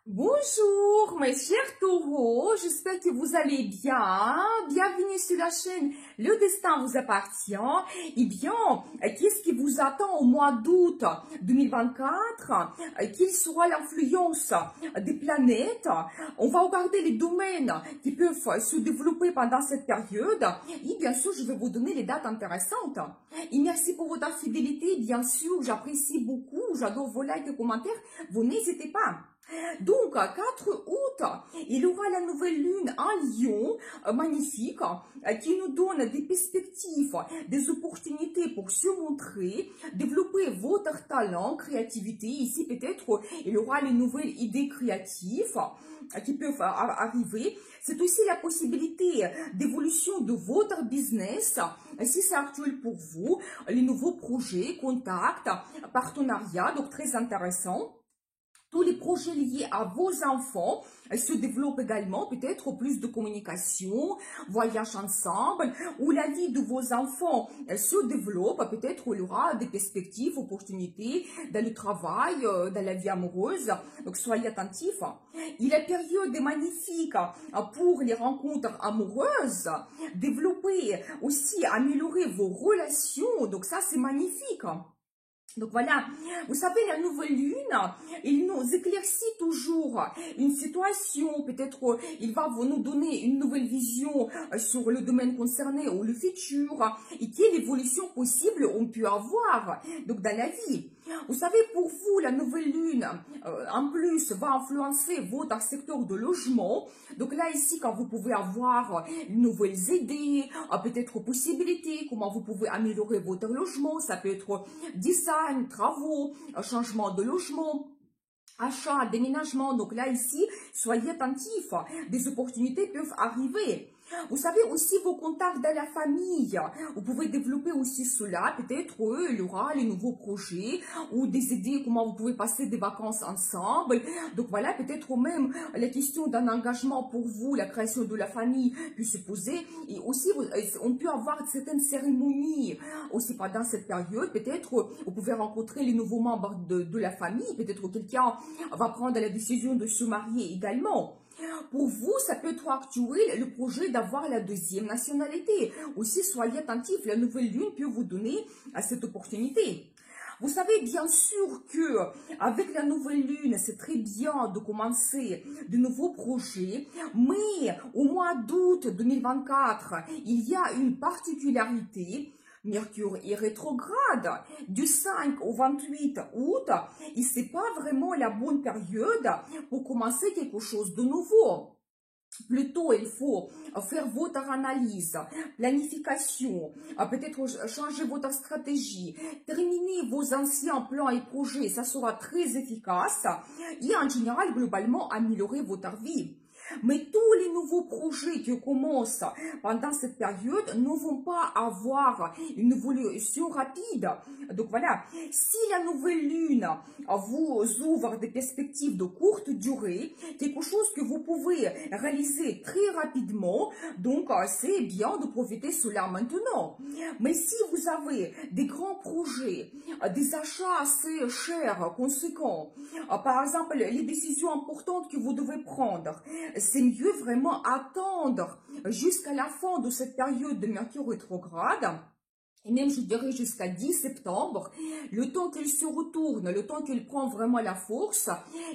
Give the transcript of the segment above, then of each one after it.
Bonjour mes chers taureaux, j'espère que vous allez bien. Bienvenue sur la chaîne Le Destin vous appartient. Eh bien, qu'est-ce qui vous attend au mois d'août 2024? Quelle sera l'influence des planètes? On va regarder les domaines qui peuvent se développer pendant cette période. Et bien sûr, je vais vous donner les dates intéressantes. Et merci pour votre fidélité. Bien sûr, j'apprécie beaucoup. J'adore vos likes et commentaires. Vous n'hésitez pas. Donc, 4 août, il y aura la nouvelle lune en Lion, magnifique, qui nous donne des perspectives, des opportunités pour se montrer, développer votre talent, créativité. Ici, peut-être, il y aura les nouvelles idées créatives qui peuvent arriver. C'est aussi la possibilité d'évolution de votre business, si c'est actuel pour vous, les nouveaux projets, contacts, partenariats, donc très intéressant. Tous les projets liés à vos enfants se développent également, peut-être plus de communication, voyage ensemble, où la vie de vos enfants se développe, peut-être il y aura des perspectives, opportunités dans le travail, dans la vie amoureuse, donc soyez attentifs. Et la période est magnifique pour les rencontres amoureuses, développer aussi, améliorer vos relations, donc ça c'est magnifique. Donc voilà, vous savez, la nouvelle lune, il nous éclaircit toujours une situation, peut-être il va nous donner une nouvelle vision sur le domaine concerné ou le futur, et quelle évolution possible on peut avoir donc dans la vie. Vous savez, pour vous, la nouvelle lune, en plus, va influencer votre secteur de logement. Donc là, ici, quand vous pouvez avoir de nouvelles idées, peut-être possibilités, comment vous pouvez améliorer votre logement, ça peut être design, travaux, changement de logement, achat, déménagement. Donc là, ici, soyez attentifs, des opportunités peuvent arriver. Vous savez aussi vos contacts dans la famille. Vous pouvez développer aussi cela. Peut-être il y aura les nouveaux projets ou des idées comment vous pouvez passer des vacances ensemble. Donc voilà, peut-être même la question d'un engagement pour vous, la création de la famille peut se poser. Et aussi, on peut avoir certaines cérémonies aussi pendant cette période. Peut-être vous pouvez rencontrer les nouveaux membres de la famille. Peut-être quelqu'un va prendre la décision de se marier également. Pour vous, ça peut être actuel le projet d'avoir la deuxième nationalité. Aussi, soyez attentifs, la nouvelle lune peut vous donner cette opportunité. Vous savez bien sûr que avec la nouvelle lune, c'est très bien de commencer de nouveaux projets, mais au mois d'août 2024, il y a une particularité. Mercure est rétrograde du 5 au 28 août et c'est pas vraiment la bonne période pour commencer quelque chose de nouveau. Plutôt, il faut faire votre analyse, planification, peut-être changer votre stratégie, terminer vos anciens plans et projets, ça sera très efficace et en général, globalement, améliorer votre vie. Mais tous les nouveaux projets qui commencent pendant cette période ne vont pas avoir une évolution rapide. Donc voilà, si la nouvelle lune vous ouvre des perspectives de courte durée, quelque chose que vous pouvez réaliser très rapidement, donc c'est bien de profiter cela maintenant. Mais si vous avez des grands projets, des achats assez chers, conséquents, par exemple les décisions importantes que vous devez prendre, c'est mieux vraiment attendre jusqu'à la fin de cette période de Mercure rétrograde. Et même, je dirais, jusqu'à 10 septembre, le temps qu'il se retourne, le temps qu'il prend vraiment la force.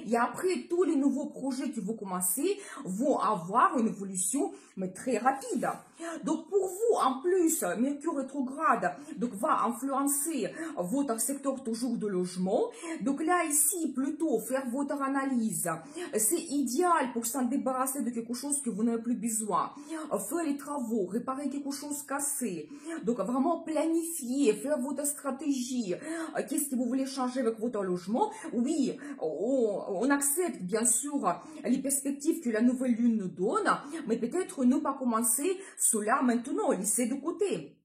Et après, tous les nouveaux projets que vous commencez vont avoir une évolution, mais très rapide. Donc, pour vous, en plus, Mercure rétrograde donc, va influencer votre secteur toujours de logement. Donc là, ici, plutôt, faire votre analyse. C'est idéal pour s'en débarrasser de quelque chose que vous n'avez plus besoin. Faire les travaux, réparer quelque chose cassé. Donc, vraiment, planifier, faire votre stratégie. Qu'est-ce que vous voulez changer avec votre logement? Oui, on accepte bien sûr les perspectives que la nouvelle lune nous donne, mais peut-être ne pas commencer cela maintenant, laisser de côté.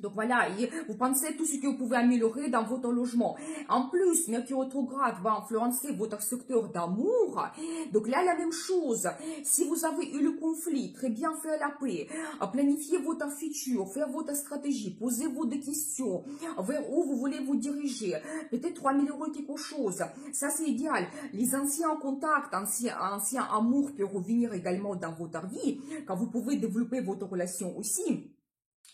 Donc voilà, et vous pensez tout ce que vous pouvez améliorer dans votre logement. En plus, Mercure rétrograde va influencer votre secteur d'amour. Donc là, la même chose. Si vous avez eu le conflit, très bien faire la paix, planifier votre futur, faire votre stratégie, posez-vous des questions, vers où vous voulez vous diriger, peut-être améliorer quelque chose. Ça, c'est idéal. Les anciens contacts, anciens amours peuvent revenir également dans votre vie, quand vous pouvez développer votre relation aussi.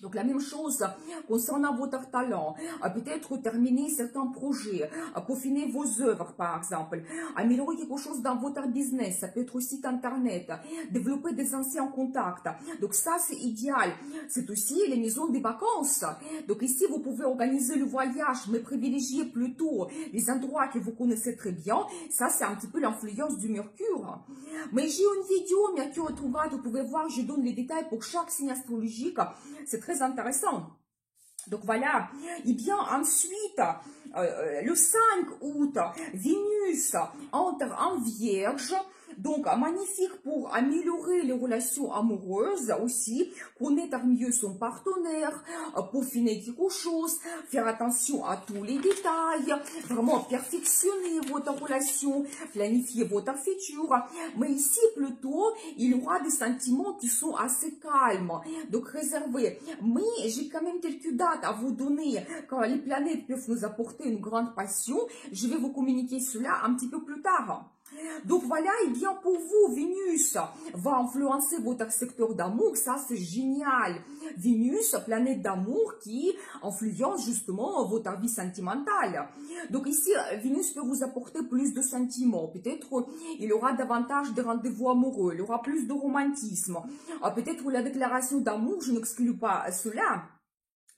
Donc la même chose concernant votre talent, peut-être terminer certains projets, peaufiner vos œuvres par exemple, améliorer quelque chose dans votre business, ça peut être aussi site internet, développer des anciens contacts. Donc ça c'est idéal. C'est aussi les maisons des vacances. Donc ici vous pouvez organiser le voyage, mais privilégier plutôt les endroits que vous connaissez très bien. Ça c'est un petit peu l'influence du Mercure. Mais j'ai une vidéo Mercure rétrograde, vous pouvez voir, je donne les détails pour chaque signe astrologique. C'est très intéressant. Donc voilà. Et bien ensuite, le 5 août, Vénus entre en Vierge. Donc, magnifique pour améliorer les relations amoureuses aussi, connaître mieux son partenaire, peaufiner quelque chose, faire attention à tous les détails, vraiment perfectionner votre relation, planifier votre futur. Mais ici, plutôt, il y aura des sentiments qui sont assez calmes, donc réservés. Mais j'ai quand même quelques dates à vous donner. Quand les planètes peuvent nous apporter une grande passion, je vais vous communiquer cela un petit peu plus tard. Donc voilà, et bien pour vous, Vénus va influencer votre secteur d'amour, ça c'est génial. Vénus, planète d'amour qui influence justement votre vie sentimentale. Donc ici, Vénus peut vous apporter plus de sentiments. Peut-être il y aura davantage de rendez-vous amoureux, il y aura plus de romantisme. Peut-être la déclaration d'amour, je n'exclus pas cela.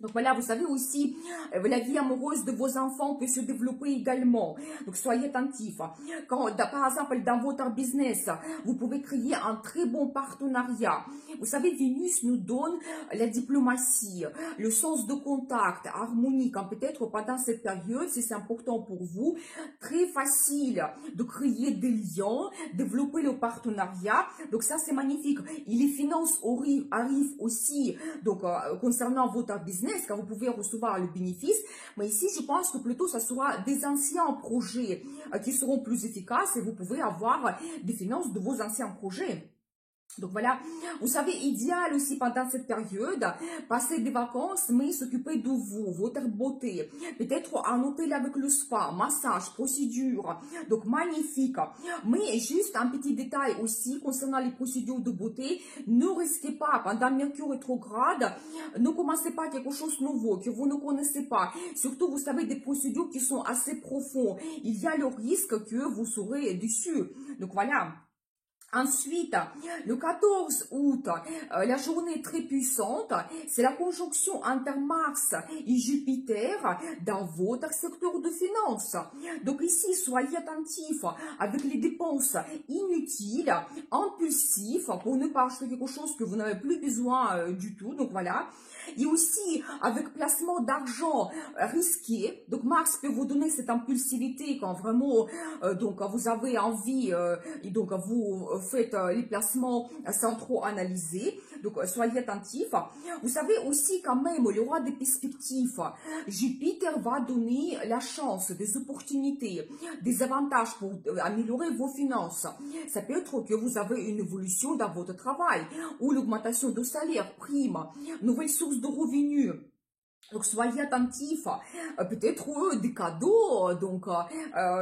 Donc voilà, vous savez aussi, la vie amoureuse de vos enfants peut se développer également. Donc soyez attentifs. Quand, par exemple, dans votre business, vous pouvez créer un très bon partenariat. Vous savez, Vénus nous donne la diplomatie, le sens de contact, harmonique. Peut-être pendant cette période, si c'est important pour vous, très facile de créer des liens, développer le partenariat. Donc ça, c'est magnifique. Et les finances arrivent aussi, donc concernant votre business, car vous pouvez recevoir le bénéfice, mais ici je pense que plutôt ça sera des anciens projets qui seront plus efficaces et vous pouvez avoir des finances de vos anciens projets. Donc voilà, vous savez, idéal aussi pendant cette période, passer des vacances, mais s'occuper de vous, votre beauté, peut-être un hôtel avec le spa, massage, procédure, donc magnifique. Mais juste un petit détail aussi concernant les procédures de beauté, ne restez pas pendant Mercure rétrograde, ne commencez pas quelque chose de nouveau que vous ne connaissez pas. Surtout, vous savez, des procédures qui sont assez profondes. Il y a le risque que vous serez déçus. Donc voilà. Ensuite, le 14 août, la journée très puissante, c'est la conjonction entre Mars et Jupiter dans votre secteur de finances. Donc ici, soyez attentifs avec les dépenses inutiles, impulsives, pour ne pas acheter quelque chose que vous n'avez plus besoin du tout. Donc voilà. Et aussi avec placement d'argent risqué. Donc Mars peut vous donner cette impulsivité quand vraiment donc vous avez envie et donc vous faites les placements sans trop analyser. Donc soyez attentifs. Vous savez aussi quand même il y aura des perspectives. Jupiter va donner la chance, des opportunités, des avantages pour améliorer vos finances. Ça peut être que vous avez une évolution dans votre travail ou l'augmentation de salaire, prime, nouvelles sources de revenus. Donc soyez attentifs, peut-être des cadeaux, donc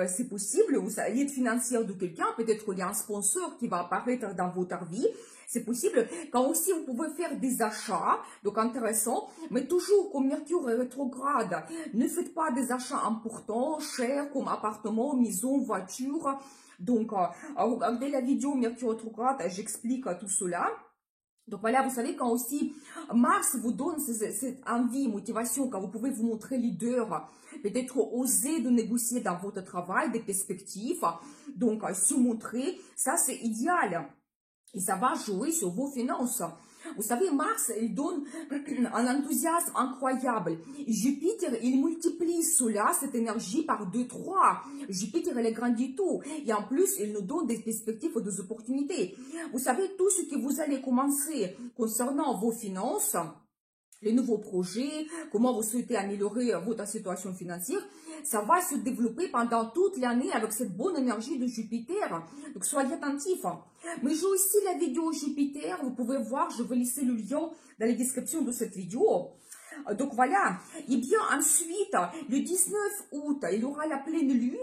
c'est possible, vous allez être financière de quelqu'un, peut-être il y a un sponsor qui va apparaître dans votre vie, c'est possible. Quand aussi vous pouvez faire des achats, donc intéressant, mais toujours comme Mercure est rétrograde, ne faites pas des achats importants, chers, comme appartements, maisons, voitures. Donc regardez la vidéo Mercure rétrograde, j'explique tout cela. Donc voilà, vous savez, quand aussi Mars vous donne cette envie, motivation, quand vous pouvez vous montrer leader, peut-être oser de négocier dans votre travail, des perspectives, donc se montrer, ça c'est idéal. Et ça va jouer sur vos finances. Vous savez, Mars, il donne un enthousiasme incroyable. Jupiter, il multiplie cela, cette énergie par 2, 3. Jupiter, il est grandit tout. Et en plus, il nous donne des perspectives, des opportunités. Vous savez, tout ce que vous allez commencer concernant vos finances, les nouveaux projets, comment vous souhaitez améliorer votre situation financière, ça va se développer pendant toute l'année avec cette bonne énergie de Jupiter. Donc, soyez attentifs. Mais j'ai aussi la vidéo Jupiter, vous pouvez voir, je vais laisser le lien dans la description de cette vidéo. Donc voilà, et bien ensuite, le 19 août, il y aura la pleine lune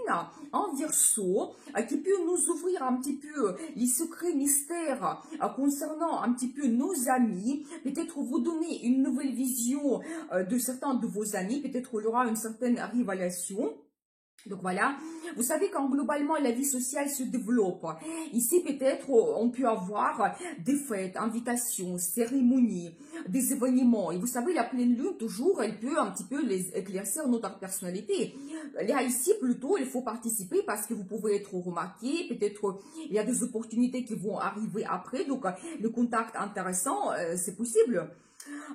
en Verseau qui peut nous ouvrir un petit peu les secrets mystères concernant un petit peu nos amis, peut-être vous donner une nouvelle vision de certains de vos amis, peut-être il y aura une certaine révélation. Donc voilà, vous savez quand globalement la vie sociale se développe, ici peut-être on peut avoir des fêtes, invitations, cérémonies, des événements. Et vous savez la pleine lune toujours, elle peut un petit peu les éclaircir notre personnalité. Là ici plutôt il faut participer parce que vous pouvez être remarqué, peut-être il y a des opportunités qui vont arriver après, donc le contact intéressant c'est possible.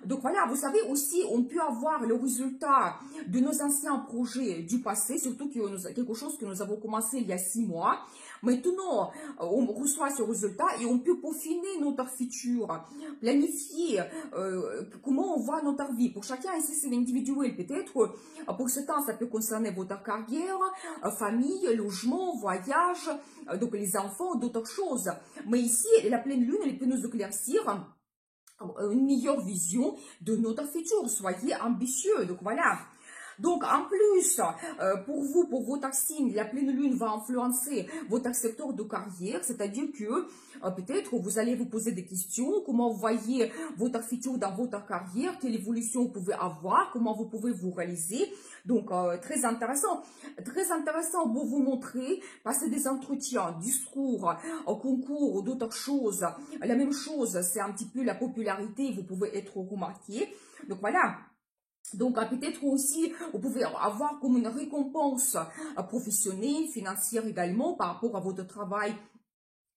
Donc voilà, vous savez aussi, on peut avoir le résultat de nos anciens projets du passé, surtout quelque chose que nous avons commencé il y a 6 mois. Maintenant, on reçoit ce résultat et on peut peaufiner notre futur, planifier comment on voit notre vie. Pour chacun ici, c'est individuel. Peut-être pour certains, ça peut concerner votre carrière, famille, logement, voyage, donc les enfants, d'autres choses. Mais ici, la pleine lune, elle peut nous éclaircir une meilleure vision de notre futur. Soyez ambitieux. Donc voilà. Donc en plus, pour vous, pour votre signe, la pleine lune va influencer votre secteur de carrière, c'est-à-dire que peut-être vous allez vous poser des questions, comment vous voyez votre futur dans votre carrière, quelle évolution vous pouvez avoir, comment vous pouvez vous réaliser. Donc très intéressant pour vous montrer, passer des entretiens, discours, concours ou d'autres choses. La même chose, c'est un petit peu la popularité, vous pouvez être remarqué. Donc voilà. Donc, peut-être aussi, vous pouvez avoir comme une récompense professionnelle, financière également, par rapport à votre travail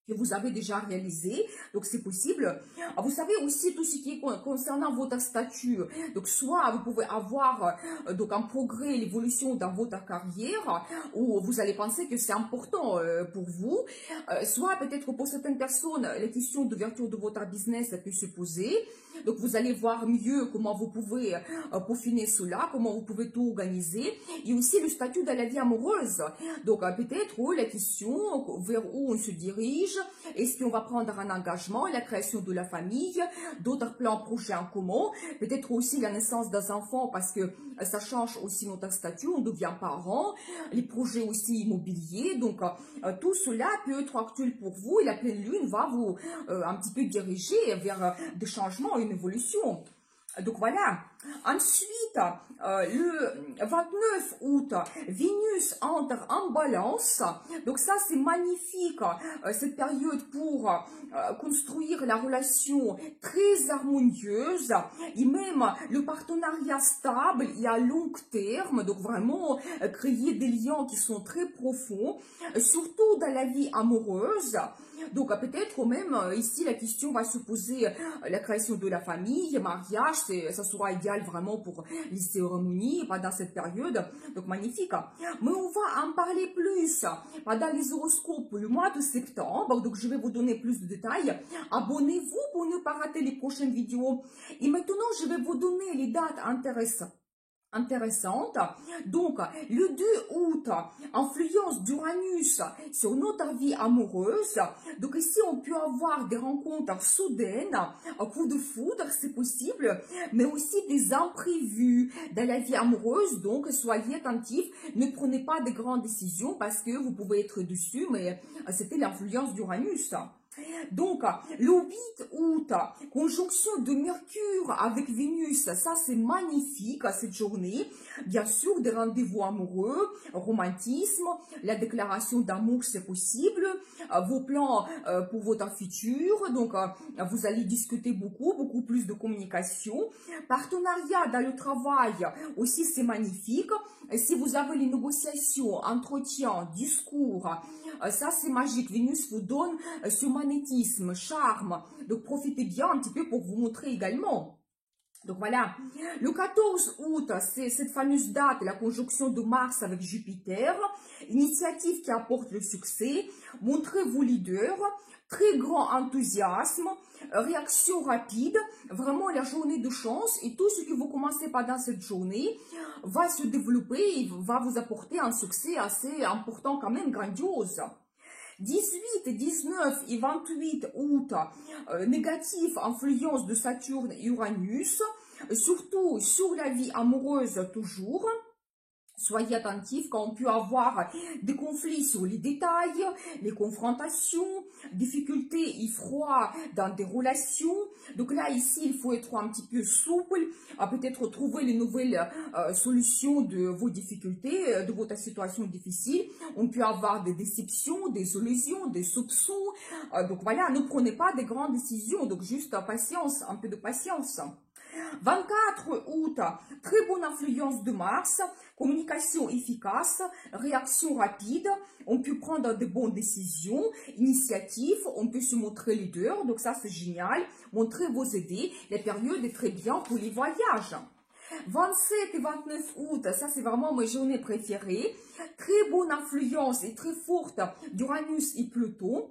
que vous avez déjà réalisé, donc c'est possible. Vous savez aussi tout ce qui est concernant votre statut, donc soit vous pouvez avoir donc un progrès, l'évolution dans votre carrière, ou vous allez penser que c'est important pour vous, soit peut-être pour certaines personnes, la question d'ouverture de votre business peut se poser, donc vous allez voir mieux comment vous pouvez peaufiner cela, comment vous pouvez tout organiser, et aussi le statut de la vie amoureuse, donc peut-être la question vers où on se dirige. Est-ce qu'on va prendre un engagement, la création de la famille, d'autres plans, projets en commun, peut-être aussi la naissance des enfants parce que ça change aussi notre statut, on devient parent, les projets aussi immobiliers, donc tout cela peut être actuel pour vous et la pleine lune va vous un petit peu diriger vers des changements, une évolution. Donc voilà. Ensuite, le 29 août, Vénus entre en balance. Donc ça, c'est magnifique, cette période pour construire la relation très harmonieuse et même le partenariat stable et à long terme. Donc vraiment, créer des liens qui sont très profonds, surtout dans la vie amoureuse. Donc peut-être même ici la question va se poser la création de la famille, mariage, ça sera idéal vraiment pour les cérémonies pendant cette période, donc magnifique. Mais on va en parler plus pendant les horoscopes le mois de septembre, donc je vais vous donner plus de détails. Abonnez-vous pour ne pas rater les prochaines vidéos. Et maintenant je vais vous donner les dates intéressante. Donc, le 2 août, influence d'Uranus sur notre vie amoureuse. Donc ici, on peut avoir des rencontres soudaines, un coup de foudre, c'est possible, mais aussi des imprévus dans la vie amoureuse. Donc, soyez attentifs, ne prenez pas de grandes décisions parce que vous pouvez être dessus, mais c'était l'influence d'Uranus. Donc, le 8 août, conjonction de Mercure avec Vénus, ça c'est magnifique cette journée. Bien sûr, des rendez-vous amoureux, romantisme, la déclaration d'amour c'est possible, vos plans pour votre futur, donc vous allez discuter beaucoup plus de communication. Partenariat dans le travail aussi c'est magnifique. Et si vous avez les négociations, entretiens, discours, ça c'est magique. Vénus vous donne ce magnétisme, charme. Donc profitez bien un petit peu pour vous montrer également. Donc voilà, le 14 août, c'est cette fameuse date, la conjonction de Mars avec Jupiter, initiative qui apporte le succès, montrez-vous leader, très grand enthousiasme, réaction rapide, vraiment la journée de chance et tout ce que vous commencez pendant cette journée va se développer et va vous apporter un succès assez important quand même, grandiose. 18, 19 et 28 août, négatif, influence de Saturne et Uranus, surtout sur la vie amoureuse toujours. Soyez attentifs quand on peut avoir des conflits sur les détails, les confrontations, difficultés et froid dans des relations. Donc là, ici, il faut être un petit peu souple, peut-être trouver les nouvelles solutions de vos difficultés, de votre situation difficile. On peut avoir des déceptions, des illusions, des soupçons. Donc voilà, ne prenez pas des grandes décisions, donc juste patience, un peu de patience. 24 août, très bonne influence de Mars, communication efficace, réaction rapide, on peut prendre de bonnes décisions, initiatives, on peut se montrer leader, donc ça c'est génial, montrer vos idées, la période est très bien pour les voyages. 27 et 29 août, ça c'est vraiment mes journées préférées, très bonne influence et très forte d'Uranus et Pluton.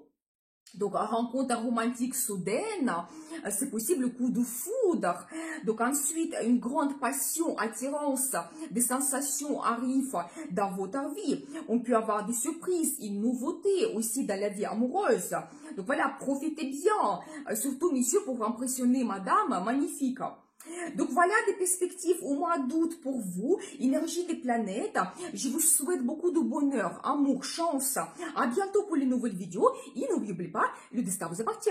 Donc, rencontre romantique soudaine, c'est possible le coup de foudre. Donc, ensuite, une grande passion, attirance, des sensations arrivent dans votre vie. On peut avoir des surprises, une nouveauté aussi dans la vie amoureuse. Donc, voilà, profitez bien, surtout, messieurs, pour impressionner madame, magnifique. Donc voilà des perspectives au mois d'août pour vous, énergie des planètes. Je vous souhaite beaucoup de bonheur, amour, chance. À bientôt pour les nouvelles vidéos et n'oubliez pas, le destin vous appartient.